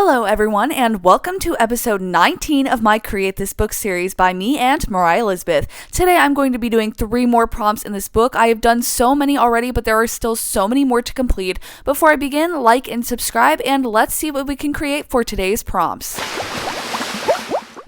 Hello everyone, and welcome to episode 19 of my Create This Book series by me and Moriah Elizabeth. Today I'm going to be doing 3 more prompts in this book. I have done so many already, but there are still so many more to complete. Before I begin, like and subscribe, and let's see what we can create for today's prompts.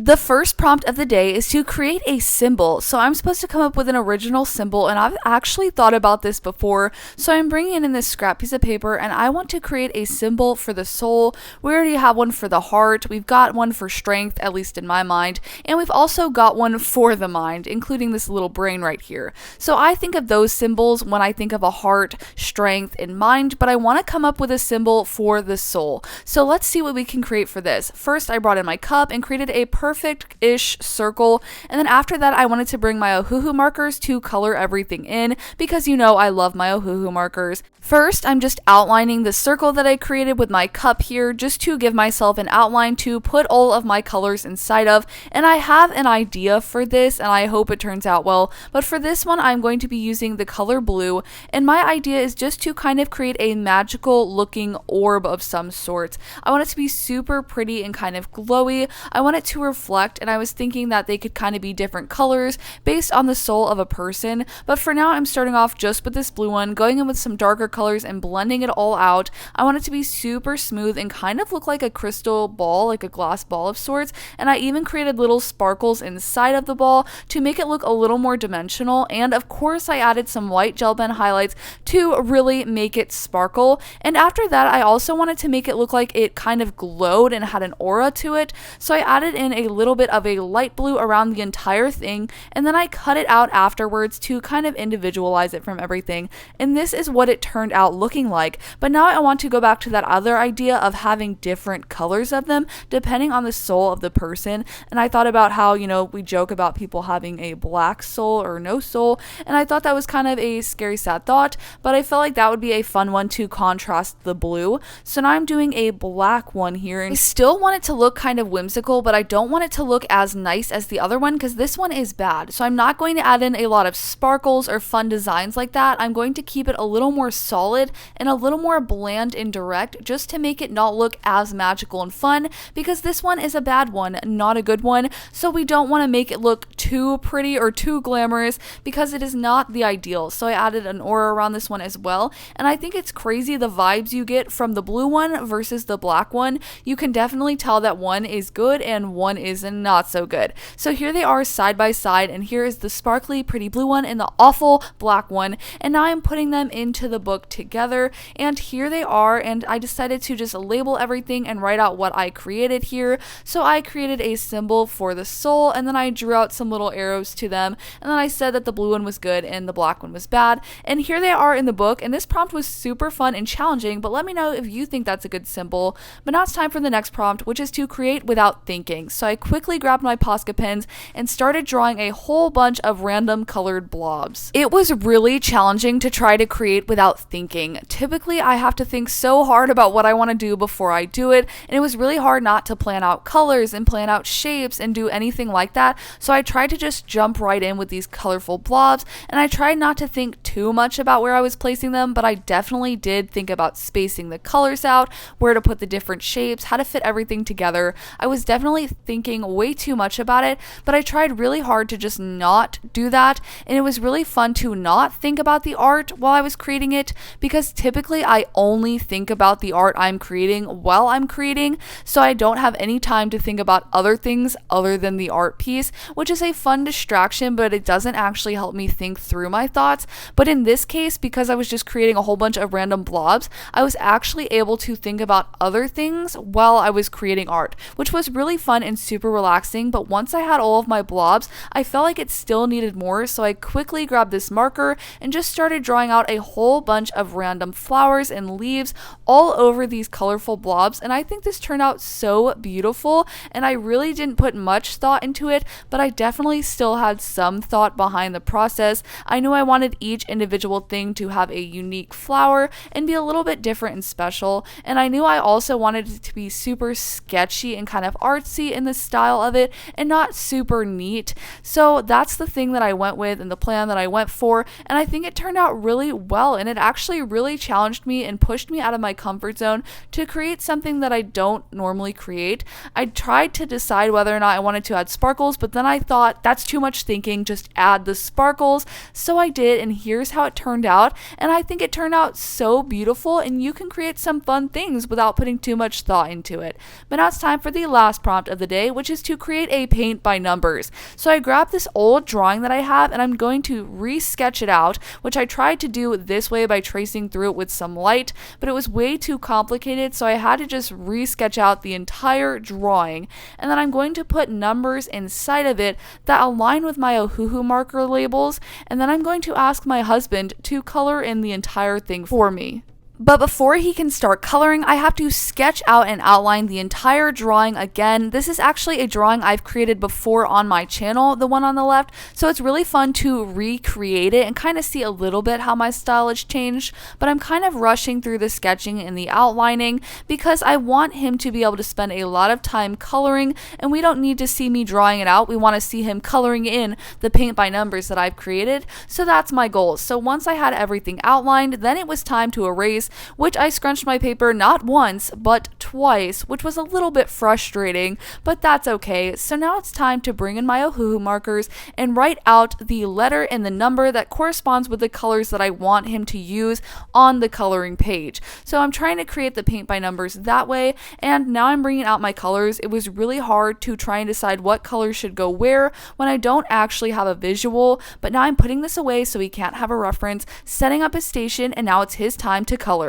The first prompt of the day is to create a symbol. So I'm supposed to come up with an original symbol, and I've actually thought about this before. So I'm bringing in this scrap piece of paper, and I want to create a symbol for the soul. We already have one for the heart. We've got one for strength, at least in my mind. And we've also got one for the mind, including this little brain right here. So I think of those symbols when I think of a heart, strength, and mind, but I want to come up with a symbol for the soul. So let's see what we can create for this. First, I brought in my cup and created a perfect-ish circle, and then after that I wanted to bring my Ohuhu markers to color everything in, because you know I love my Ohuhu markers. First, I'm just outlining the circle that I created with my cup here, just to give myself an outline to put all of my colors inside of, and I have an idea for this, and I hope it turns out well, but for this one I'm going to be using the color blue, and my idea is just to kind of create a magical looking orb of some sort. I want it to be super pretty and kind of glowy. I want it to reflect, and I was thinking that they could kind of be different colors based on the soul of a person, but for now I'm starting off just with this blue one, going in with some darker colors and blending it all out. I want it to be super smooth and kind of look like a crystal ball, like a glass ball of sorts, and I even created little sparkles inside of the ball to make it look a little more dimensional, and of course I added some white gel pen highlights to really make it sparkle, and after that I also wanted to make it look like it kind of glowed and had an aura to it, so I added in a little bit of a light blue around the entire thing, and then I cut it out afterwards to kind of individualize it from everything, and this is what it turned out looking like. But now I want to go back to that other idea of having different colors of them depending on the soul of the person, and I thought about how, you know, we joke about people having a black soul or no soul, and I thought that was kind of a scary sad thought, but I felt like that would be a fun one to contrast the blue. So now I'm doing a black one here, and I still want it to look kind of whimsical, but I don't want it to look as nice as the other one because this one is bad. So I'm not going to add in a lot of sparkles or fun designs like that. I'm going to keep it a little more solid and a little more bland and direct, just to make it not look as magical and fun, because this one is a bad one, not a good one. So we don't want to make it look too pretty or too glamorous because it is not the ideal. So I added an aura around this one as well, and I think it's crazy the vibes you get from the blue one versus the black one. You can definitely tell that one is good and one is not so good. So here they are side by side, and here is the sparkly pretty blue one and the awful black one, and now I'm putting them into the book together, and here they are, and I decided to just label everything and write out what I created here. So I created a symbol for the soul, and then I drew out some little arrows to them, and then I said that the blue one was good and the black one was bad, and here they are in the book. And this prompt was super fun and challenging, but let me know if you think that's a good symbol. But now it's time for the next prompt, which is to create without thinking. So I quickly grabbed my Posca pens and started drawing a whole bunch of random colored blobs. It was really challenging to try to create without thinking. Typically I have to think so hard about what I want to do before I do it, and it was really hard not to plan out colors and plan out shapes and do anything like that. So I tried to just jump right in with these colorful blobs, and I tried not to think too much about where I was placing them, but I definitely did think about spacing the colors out, where to put the different shapes, how to fit everything together. I was definitely thinking way too much about it, but I tried really hard to just not do that, and it was really fun to not think about the art while I was creating it, because typically I only think about the art I'm creating while I'm creating, so I don't have any time to think about other things other than the art piece, which is a fun distraction, but it doesn't actually help me think through my thoughts. But in this case, because I was just creating a whole bunch of random blobs, I was actually able to think about other things while I was creating art, which was really fun and super relaxing. But once I had all of my blobs, I felt like it still needed more, so I quickly grabbed this marker and just started drawing out a whole bunch of random flowers and leaves all over these colorful blobs, and I think this turned out so beautiful, and I really didn't put much thought into it, but I definitely still had some thought behind the process. I knew I wanted each individual thing to have a unique flower and be a little bit different and special, and I knew I also wanted it to be super sketchy and kind of artsy in the style of it and not super neat. So that's the thing that I went with and the plan that I went for, and I think it turned out really well, and it actually really challenged me and pushed me out of my comfort zone to create something that I don't normally create. I tried to decide whether or not I wanted to add sparkles, but then I thought that's too much thinking, just add the sparkles. So I did, and here's how it turned out, and I think it turned out so beautiful, and you can create some fun things without putting too much thought into it. But now it's time for the last prompt of the day, which is to create a paint by numbers. So I grabbed this old drawing that I have, and I'm going to re-sketch it out, which I tried to do this way by tracing through it with some light, but it was way too complicated, so I had to just re-sketch out the entire drawing, and then I'm going to put numbers inside of it that align with my Ohuhu marker labels, and then I'm going to ask my husband to color in the entire thing for me. But before he can start coloring, I have to sketch out and outline the entire drawing again. This is actually a drawing I've created before on my channel, the one on the left, so it's really fun to recreate it and kind of see a little bit how my style has changed, but I'm kind of rushing through the sketching and the outlining because I want him to be able to spend a lot of time coloring, and we don't need to see me drawing it out. We want to see him coloring in the paint by numbers that I've created, so that's my goal. So once I had everything outlined, then it was time to erase, which I scrunched my paper not once, but twice, which was a little bit frustrating, but that's okay. So now it's time to bring in my Ohuhu markers and write out the letter and the number that corresponds with the colors that I want him to use on the coloring page. So I'm trying to create the paint by numbers that way, and now I'm bringing out my colors. It was really hard to try and decide what colors should go where when I don't actually have a visual, but now I'm putting this away so he can't have a reference, setting up his station, and now it's his time to color.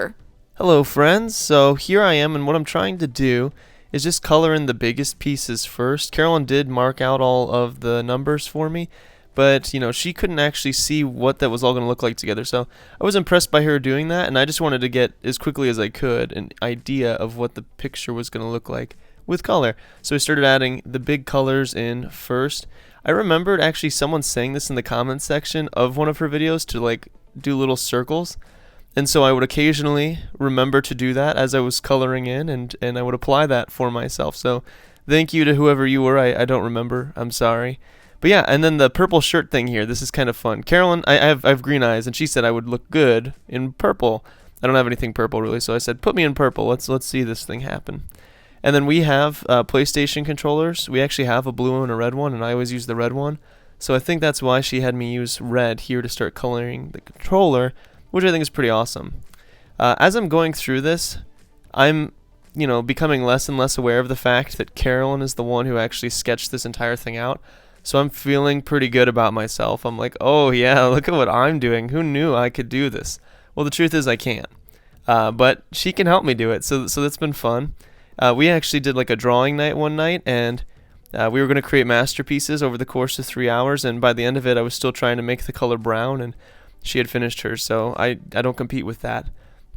Hello friends, so here I am, and what I'm trying to do is just color in the biggest pieces first. Carolyn did mark out all of the numbers for me, but she couldn't actually see what that was all going to look like together, so I was impressed by her doing that, and I just wanted to get as quickly as I could an idea of what the picture was going to look like with color. So I started adding the big colors in first. I remembered actually someone saying this in the comments section of one of her videos to do little circles. And so I would occasionally remember to do that as I was coloring in, and I would apply that for myself. So thank you to whoever you were. I don't remember. I'm sorry. But yeah, and then the purple shirt thing here. This is kind of fun. Carolyn, I have green eyes, and she said I would look good in purple. I don't have anything purple really, so I said put me in purple. Let's see this thing happen. And then we have PlayStation controllers. We actually have a blue and a red one, and I always use the red one. So I think that's why she had me use red here to start coloring the controller, which I think is pretty awesome. As I'm going through this, I'm, becoming less and less aware of the fact that Carolyn is the one who actually sketched this entire thing out. So I'm feeling pretty good about myself. I'm like, oh yeah, look at what I'm doing. Who knew I could do this? Well, the truth is I can't. But she can help me do it, so that's been fun. We actually did a drawing night one night, and we were going to create masterpieces over the course of 3 hours, and by the end of it I was still trying to make the color brown, and she had finished hers, so I don't compete with that.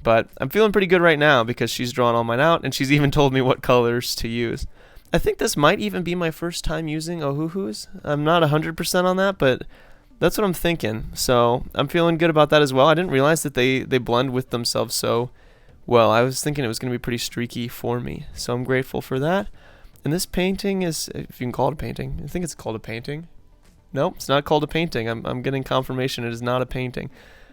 But I'm feeling pretty good right now because she's drawn all mine out, and she's even told me what colors to use. I think this might even be my first time using Ohuhus. I'm not 100% on that, but that's what I'm thinking. So I'm feeling good about that as well. I didn't realize that they blend with themselves so well. I was thinking it was going to be pretty streaky for me, so I'm grateful for that. And this painting is, if you can call it a painting, I think it's called a painting. Nope, it's not called a painting. I'm getting confirmation it is not a painting.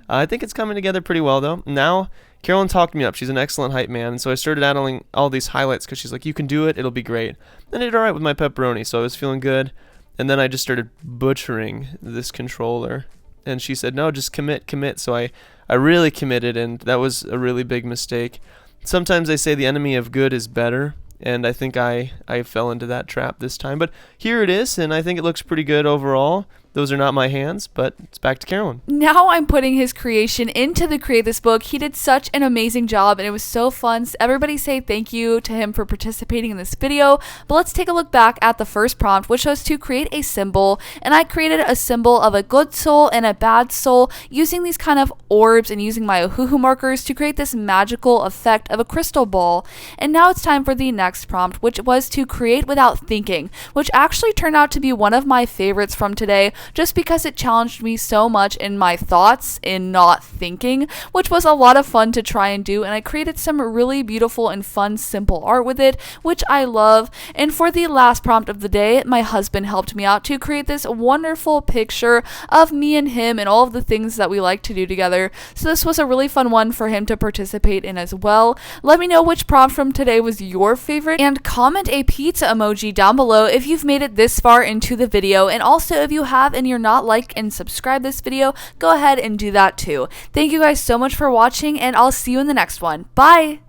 I think it's coming together pretty well, though. Now, Carolyn talked me up. She's an excellent hype man, and so I started adding all these highlights because she's like, you can do it, it'll be great. And I did all right with my pepperoni, so I was feeling good. And then I just started butchering this controller. And she said, no, just commit. So I really committed, and that was a really big mistake. Sometimes they say the enemy of good is better, and I think I fell into that trap this time. But here it is, and I think it looks pretty good overall. Those are not my hands, but it's back to Carolyn. Now I'm putting his creation into the Create This book. He did such an amazing job, and it was so fun. Everybody say thank you to him for participating in this video. But let's take a look back at the first prompt, which was to create a symbol. And I created a symbol of a good soul and a bad soul using these kind of orbs and using my Ohuhu markers to create this magical effect of a crystal ball. And now it's time for the next prompt, which was to create without thinking, which actually turned out to be one of my favorites from today. just because it challenged me so much in my thoughts, in not thinking, which was a lot of fun to try and do. And I created some really beautiful and fun, simple art with it, which I love. And for the last prompt of the day, my husband helped me out to create this wonderful picture of me and him and all of the things that we like to do together. So this was a really fun one for him to participate in as well. Let me know which prompt from today was your favorite, and comment a pizza emoji down below if you've made it this far into the video. And also, if you have and you're not like and subscribe this video, go ahead and do that too. Thank you guys so much for watching, and I'll see you in the next one. Bye!